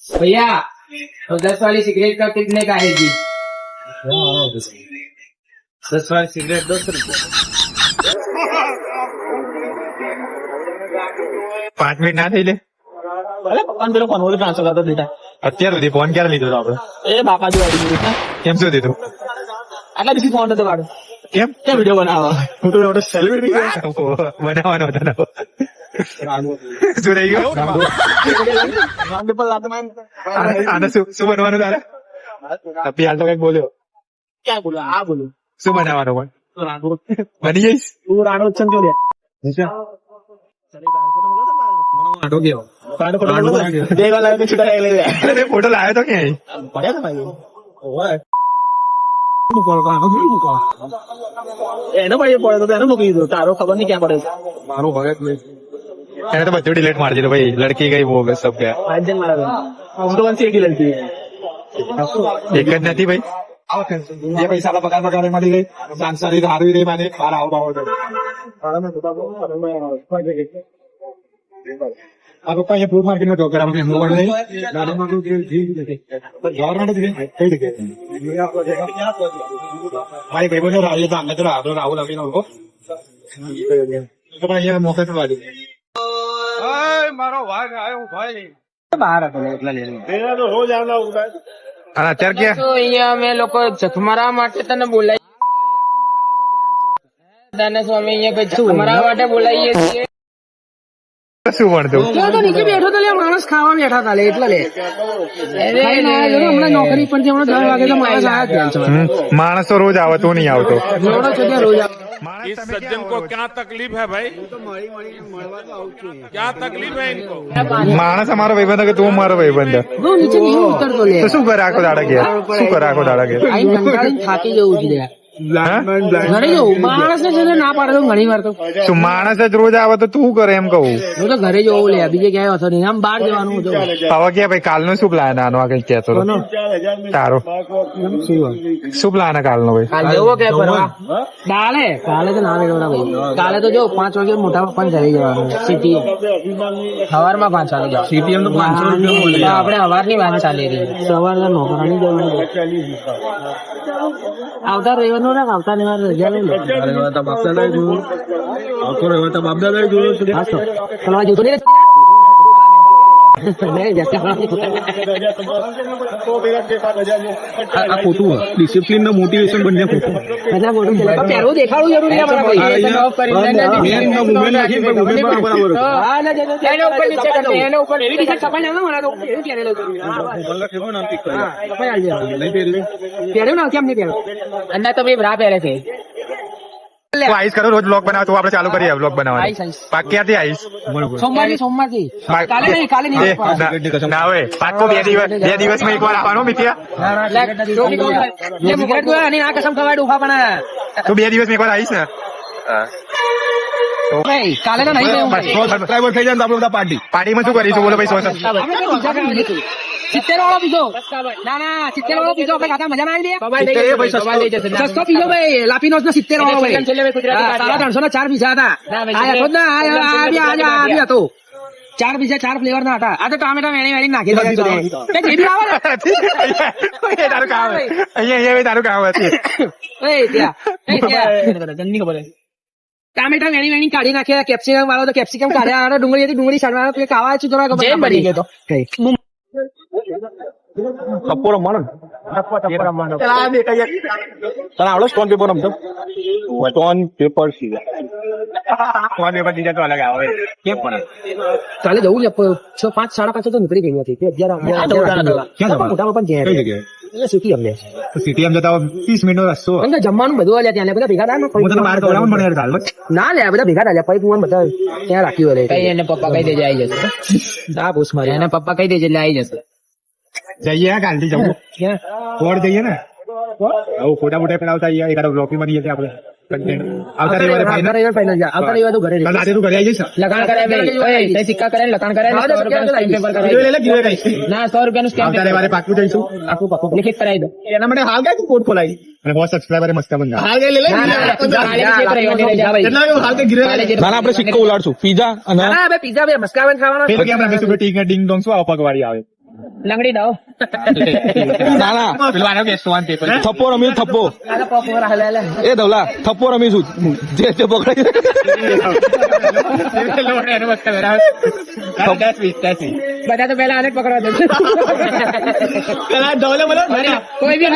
भैया तो 10 वाली सिगरेट का कितने का है जी? 10 वाली सिगरेट 10 रुपये। 5 મિનિટ ના થઈ લે. અરે પપ્પાને પેલો ફોન વડે ટ્રાન્સફર કરતો દીધા. અત્યાર સુધી ફોન ક્યારે લીધો હતો આપડે? એ બાપાજી વાળી દીધું. કેમ શું દીધું? આટલા દિવસથી ફોન હતો વાળો. કેમ ક્યાં વિડીયો બનાવો? હું તો મોટો સેલિબ્રિટી બનાવવાનો હતો ને. શું રહી ગયો? આને શું બનવાનું તારે? અભી હાલ તો કઈક બોલ્યો. ક્યાં બોલો? આ બોલો. શું બનાવવાનો પણ? રાણો બની જઈશ? તું રાણો ચમ જો લે. આટો ગયો બે વાર લાગે છૂટા લે. અરે ફોટો લાવ્યો તો ક્યાંય? પડ્યા ને ભાઈ. એનો ભાઈ પડ્યો તો એને મૂકી દીધો. તારો ખબર નહીં ક્યાં પડે છે. મારું ભગત નહીં. એને તો બધું ડિલીટ મારી દીધું ભાઈ. લડકી ગઈ वो सब क्या આજન મારા હું તો વંશી એકલી લડતી. એક જ નથી ભાઈ. જે પૈસા પગાર પગાર મળી ગઈ સાંસારી હારવી રહી માને બહાર આવો બાવો આ પપ્પા અહીંયા ફ્રૂટ માર્કેટમાં જોબ કરાવવા એમનો વડ લઈ ગાડીમાં ગવર્મેન્ટ કઈ જગ્યાએ ભાઈ ભાઈ બોલો રાહુલ તો અંદર રાહુલ અભિનો તો અહીંયા મોકે તો વાળી મારો વાઘ આવ્યો ભાઈ બહાર હતો એટલા લે. અત્યારે ક્યાં તો અહીંયા અમે લોકો જખમરા માટે તને બોલાવીએ દાના સ્વામી અહીંયા કઈ જખમરા માટે બોલાવીએ છીએ. શું ભણતું તો નીચે બેઠો તો લે માણસ ખાવા બેઠા હતા લે એટલે લે. હમણાં નોકરી પર હમણાં 10 વાગે તો માણસ આયા જ માણસ તો રોજ આવે તો નહીં આવતો રોજ આવે. इस सज्जन को क्या तकलीफ है भाई? क्या तकलीफ है इनको? માણસ અમારો ભાઈબંધ કે તું મારો ભાઈબંધ હું નીચે નહીં ઉતરતો લે. તો શું કરે આખો દાડા ઘેર? શું કરે આખો દાડા ઘેર? આઈને કંટાળીને થાકી જવું છે લે. હા? ઘરે જવું માણસ છે ને ના પાડે તો ઘણી વાર તો શું માણસ જ રોજ આવે તો તું કરે એમ કહું? હું તો ઘરે જવું લે બીજે ક્યાંય હતો નહીં. આમ બહાર જવાનું હતું. હવે ક્યાં ભાઈ કાલનો શું પ્લાન આનો આ કઈ કેતો તારો શું પ્લાન કાલનો ભાઈ? કાલ જવો કે ફરવા? કાલે તો ના વેડોરા ભાઈ. કાલે તો જો 5 વાગે મોટા પપ્પા ઘરે જવાનું સિટી સવારમાં 5 વાગે જાવ. સીટીએમ તો 500 રૂપિયા આપણે સવારની વાત ચાલી રહી. સવારના નોકરાની જવાનું. આવતા રવિવાર નો રાખ. આવતા રવિવાર રજા લઈ લે. ચલવા જતો નહીં આ ખોટું ડિસિપ્લિન ને મોટિવેશન બંને ખોટું. પહેરવું દેખાડવું જરૂરી છે મારા ભાઈ. એના ઉપર નીચે કરજે, એના ઉપર એવી રીતે કપાઈ ના મળે તો એવું પહેરેલો જરૂરી. પહેર્યું ને કેમ નહીં પહેર્યું? અને તમે બ્રા પહેરે છે. તું આઈસ કરો રોજ બ્લોગ બનાવ તો આપણે ચાલુ કરીએ બ્લોગ બનાવવાનું. પાક ક્યાંથી આઈસ? સોમવારથી કાલે નહીં કાલે નહીં. ના હોય પાકો 2 દિવસમાં એકવાર આવવાનો મિત્યા. આ કસમ ખવાય ડોફા પણ તું 2 દિવસમાં એકવાર આવીશ ને? કાલે તો નહીં. સબસ્ક્રાઈબર થઈ જાય તો આપણે બધા પાર્ટી. પાર્ટીમાં શું કરીશું બોલો ભાઈ? 70 વાળો પીધો. ના 70 વાળો પીધો. આપણે ખાતા મજા ના આવી દે. સસ્તો પીધો ભાઈ. લાપીનો 70 વાળો ભાઈ. 350 ના 4 પીઝા હતા. આ હતો 4 પીઝા 4 ફ્લેવર ના હતા. આ તો ટામેટા વેણી નાખી તારું કામ અહીંયા તારું કામ હશે. ટામેટા વેણી કાઢી નાખ્યા. કેપ્સિકમ વાળો તો કેપ્સિકમ કાઢ્યા. ડુંગળી હતી ડુંગળી સાડવા પેલી ખાવા છે થોડા જેમ બની ગયો તો. ટપ્પોરો માનો તને આવડે સ્ટોન પેપર રમતો? સ્ટોન પેપર સીધા તો અલગ આવે કેમ પણ કાલે જવું લે 5:30 તો નીકળી ગઈ હતી. 11 પણ સિટી અમને સિટી એમ જતા 30 મિનિટનો રસ્તો. જમવાનું બધું અલ્યા ત્યાં બધા ભેગા થાય. હું તને બહાર ખવડાવું પણ યાર ચાલ ના લે બધા ભેગા થાય. પછી તું બધા ત્યાં રાખ્યું કઈ એને પપ્પા કહી દેજે આવી જશે. ના પૂછ મારે એને પપ્પા કહી દેજે એટલે આવી જશે. જઈએ કાલથી જવું કોડ જઈએ ને ફોટા મોટા પડાવતા એકાદ બ્લોકી બની જશે આપણે. આવતા રવિવારે આવતા રવિવાર તો ઘરે રાતે તું ઘરે આવી જઈશ? લખાણ કરાય સિક્કા કરે લખાણ કરે ના 100 રૂપિયાનું સ્કેમ આવતા રવિવારે પાકું જઈશું. પાકું લિખિત કરાવી દો. એના માટે હાલ કઈ કોડ ખોલાઈ અને બહુ સબસ્ક્રાઈબર મસ્ત બંધ હાલ કઈ લે આપણે સિક્કો ઉલાડશું. પીઝા અને પીઝા મસ્કાબન ખાવાનો ટીંગ ડોંગ શું આવો પગવાળી આવે લંગડી દો ના ના પેલો આનો કે સ્ટોન પેપર થપ્પો રમી થપ્પો એ ધવલા થપ્પો રમીશું જે તે પકડાય બધા તો પેલા આને જ પકડવા દે પેલા ડોલે બોલો કોઈ બી